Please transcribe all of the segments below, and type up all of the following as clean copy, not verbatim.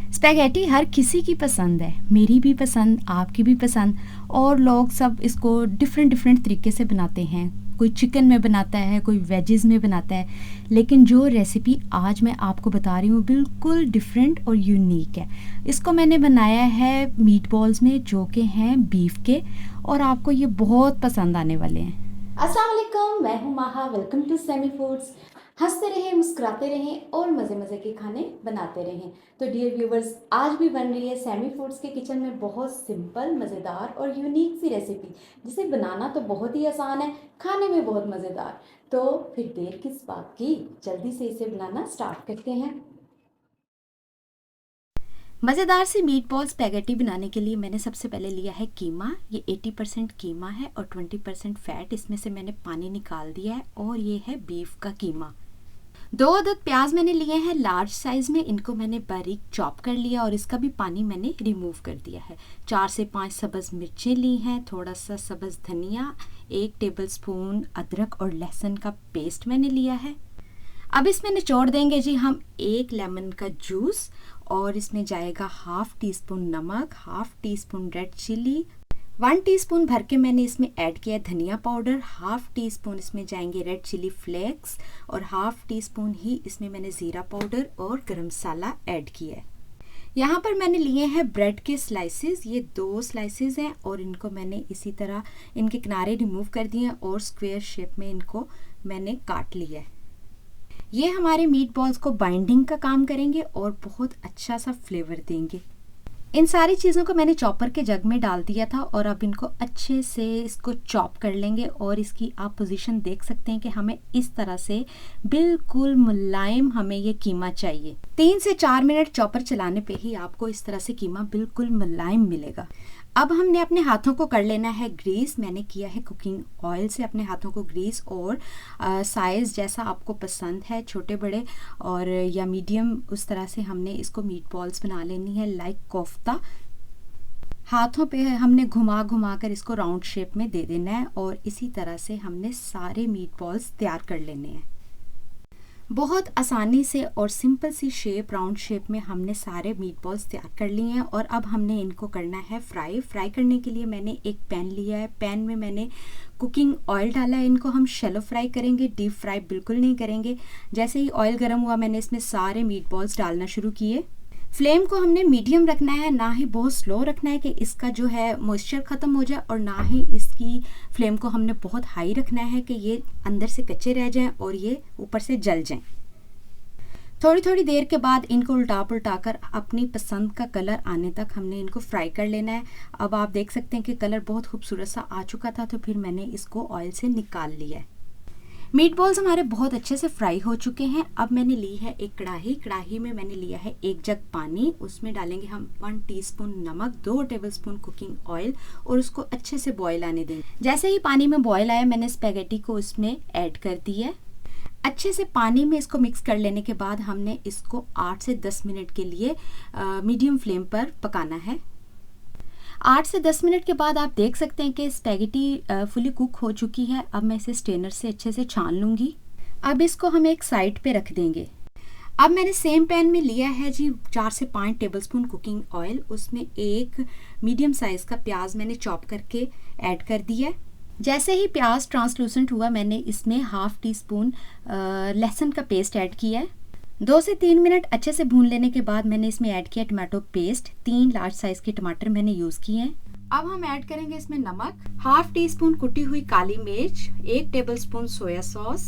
Spaghetti हर किसी की पसंद है, मेरी भी पसंद, आपकी भी पसंद। और लोग सब इसको डिफरेंट डिफरेंट तरीके से बनाते हैं। कोई चिकन में बनाता है, कोई वेजेस में बनाता है, लेकिन जो रेसिपी आज मैं आपको बता रही हूँ बिल्कुल डिफरेंट और यूनिक है। इसको मैंने बनाया है मीट बॉल्स में, जो कि हैं बीफ के, और आपको ये बहुत पसंद आने वाले हैं। अस्सलाम वालेकुम, मैं हूँ Maha. Welcome to Semi Foods. हंसते रहें, मुस्कुराते रहें और मज़े मज़े के खाने बनाते रहें। तो डियर व्यूवर्स, आज भी बन रही है सेमी फूड्स के किचन में बहुत सिंपल, मज़ेदार और यूनिक सी रेसिपी, जिसे बनाना तो बहुत ही आसान है, खाने में बहुत मज़ेदार। तो फिर देर किस बात की, जल्दी से इसे बनाना स्टार्ट करते हैं। मज़ेदार सी मीट बॉल स्पैगेटी बनाने के लिए मैंने सबसे पहले लिया है कीमा। ये 80% कीमा है और 20% फैट, इसमें से मैंने पानी निकाल दिया है। और ये है बीफ का कीमा। 2 अदद प्याज मैंने लिए हैं लार्ज साइज़ में, इनको मैंने बारीक चॉप कर लिया और इसका भी पानी मैंने रिमूव कर दिया है। 4 से 5 सब्ज़ मिर्चें ली हैं, थोड़ा सा सब्ज़ धनिया, 1 टेबलस्पून अदरक और लहसुन का पेस्ट मैंने लिया है। अब इसमें निचोड़ देंगे जी हम 1 लेमन का जूस, और इसमें जाएगा हाफ टी स्पून नमक, half teaspoon red chilli, 1 teaspoon भर के मैंने इसमें ऐड किया धनिया पाउडर, हाफ टी स्पून इसमें जाएंगे रेड चिली फ्लेक्स, और हाफ टी स्पून ही इसमें मैंने ज़ीरा पाउडर और गरम मसाला ऐड किया है। यहाँ पर मैंने लिए हैं ब्रेड के स्लाइसेस, ये 2 स्लाइसेस हैं, और इनको मैंने इसी तरह इनके किनारे रिमूव कर दिए हैं और स्क्वायर शेप में इनको मैंने काट लिया है। ये हमारे मीट बॉल्स को बाइंडिंग का काम करेंगे और बहुत अच्छा सा फ्लेवर देंगे। इन सारी चीज़ों को मैंने चॉपर के जग में डाल दिया था, और अब इनको अच्छे से इसको चॉप कर लेंगे। और इसकी आप पोजीशन देख सकते हैं कि हमें इस तरह से बिल्कुल मुलायम हमें ये कीमा चाहिए। 3 से 4 मिनट चॉपर चलाने पे ही आपको इस तरह से कीमा बिल्कुल मुलायम मिलेगा। अब हमने अपने हाथों को कर लेना है ग्रीस। मैंने किया है कुकिंग ऑयल से अपने हाथों को ग्रीस, और साइज़ जैसा आपको पसंद है, छोटे बड़े और या मीडियम, उस तरह से हमने इसको मीट बॉल्स बना लेनी है लाइक कोफ्ता। हाथों पे हमने घुमा घुमा कर इसको राउंड शेप में दे देना है, और इसी तरह से हमने सारे मीट बॉल्स तैयार कर लेने हैं। बहुत आसानी से और सिंपल सी शेप, राउंड शेप में हमने सारे मीट बॉल्स तैयार कर लिए हैं। और अब हमने इनको करना है फ्राई। फ्राई करने के लिए मैंने एक पैन लिया है, पैन में मैंने कुकिंग ऑयल डाला है। इनको हम शैलो फ्राई करेंगे, डीप फ्राई बिल्कुल नहीं करेंगे। जैसे ही ऑयल गर्म हुआ, मैंने इसमें सारे मीट बॉल्स डालना शुरू किए। फ्लेम को हमने मीडियम रखना है, ना ही बहुत स्लो रखना है कि इसका जो है मॉइस्चर ख़त्म हो जाए, और ना ही इसकी फ्लेम को हमने बहुत हाई रखना है कि ये अंदर से कच्चे रह जाएं और ये ऊपर से जल जाएं। थोड़ी थोड़ी देर के बाद इनको उल्टा पुल्टा कर अपनी पसंद का कलर आने तक हमने इनको फ्राई कर लेना है। अब आप देख सकते हैं कि कलर बहुत खूबसूरत सा आ चुका था, तो फिर मैंने इसको ऑयल से निकाल लिया है। मीट बॉल्स हमारे बहुत अच्छे से फ्राई हो चुके हैं। अब मैंने ली है एक कढ़ाई। कढ़ाई में मैंने लिया है 1 जग पानी। उसमें डालेंगे हम 1 टीस्पून नमक, 2 टेबलस्पून कुकिंग ऑयल, और उसको अच्छे से बॉयल आने देंगे। जैसे ही पानी में बॉयल आया, मैंने स्पैगेटी को उसमें ऐड कर दिया है। अच्छे से पानी में इसको मिक्स कर लेने के बाद हमने इसको 8 से 10 मिनट के लिए मीडियम फ्लेम पर पकाना है। 8 से 10 मिनट के बाद आप देख सकते हैं कि स्पैगेटी फुली कुक हो चुकी है। अब मैं इसे स्ट्रेनर से अच्छे से छान लूँगी। अब इसको हम एक साइड पे रख देंगे। अब मैंने सेम पैन में लिया है जी 4 से 5 टेबलस्पून कुकिंग ऑयल। उसमें एक मीडियम साइज़ का प्याज मैंने चॉप करके ऐड कर दिया है। जैसे ही प्याज ट्रांसलूसेंट हुआ, मैंने इसमें हाफ टी स्पून लहसुन का पेस्ट ऐड किया है। 2 से 3 मिनट अच्छे से भून लेने के बाद मैंने इसमें ऐड किया टमाटो पेस्ट। 3 लार्ज साइज के टमाटर मैंने यूज़ किए हैं। अब हम ऐड करेंगे इसमें नमक, हाफ टी स्पून कुटी हुई काली मिर्च, 1 टेबलस्पून सोया सॉस,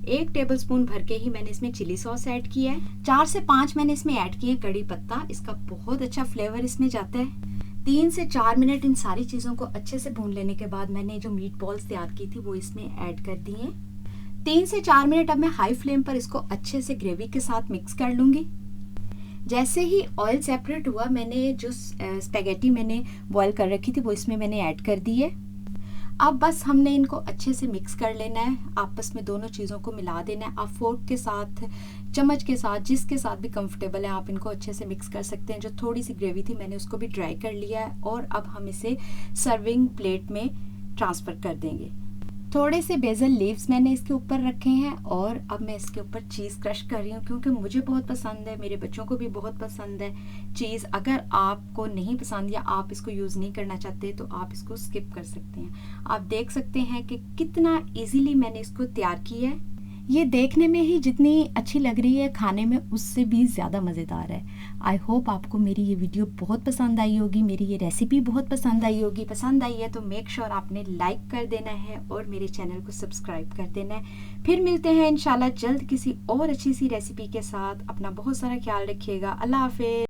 1 टेबलस्पून भर के ही मैंने इसमें चिली सॉस ऐड किया है। 4 से 5 मैंने इसमें ऐड किए कड़ी पत्ता। इसका बहुत अच्छा फ्लेवर इसमें जाता है। 3 से 4 मिनट इन सारी चीज़ों को अच्छे से भून लेने के बाद मैंने जो मीट बॉल्स तैयार की थी वो इसमें ऐड कर दी हैं। 3 से 4 मिनट अब मैं हाई फ्लेम पर इसको अच्छे से ग्रेवी के साथ मिक्स कर लूँगी। जैसे ही ऑयल सेपरेट हुआ, मैंने जो स्पैगेटी मैंने बॉयल कर रखी थी वो इसमें मैंने ऐड कर दी है। अब बस हमने इनको अच्छे से मिक्स कर लेना है, आपस में दोनों चीज़ों को मिला देना है। आप फोर्क के साथ, चम्मच के साथ, जिसके साथ भी कंफर्टेबल है आप इनको अच्छे से मिक्स कर सकते हैं। जो थोड़ी सी ग्रेवी थी मैंने उसको भी ड्राई कर लिया है, और अब हम इसे सर्विंग प्लेट में ट्रांसफ़र कर देंगे। थोड़े से बेसल लीव्स मैंने इसके ऊपर रखे हैं और अब मैं इसके ऊपर चीज़ क्रश कर रही हूँ क्योंकि मुझे बहुत पसंद है, मेरे बच्चों को भी बहुत पसंद है चीज़। अगर आपको नहीं पसंद या आप इसको यूज़ नहीं करना चाहते तो आप इसको स्किप कर सकते हैं। आप देख सकते हैं कि कितना इजीली मैंने इसको तैयार किया है। ये देखने में ही जितनी अच्छी लग रही है खाने में उससे भी ज़्यादा मज़ेदार है। आई होप आपको मेरी ये वीडियो बहुत पसंद आई होगी, मेरी ये रेसिपी बहुत पसंद आई होगी। पसंद आई है तो मेक श्योर आपने लाइक कर देना है और मेरे चैनल को सब्सक्राइब कर देना है। फिर मिलते हैं इंशाल्लाह जल्द किसी और अच्छी सी रेसिपी के साथ। अपना बहुत सारा ख्याल रखिएगा। अल्लाह हाफिज़।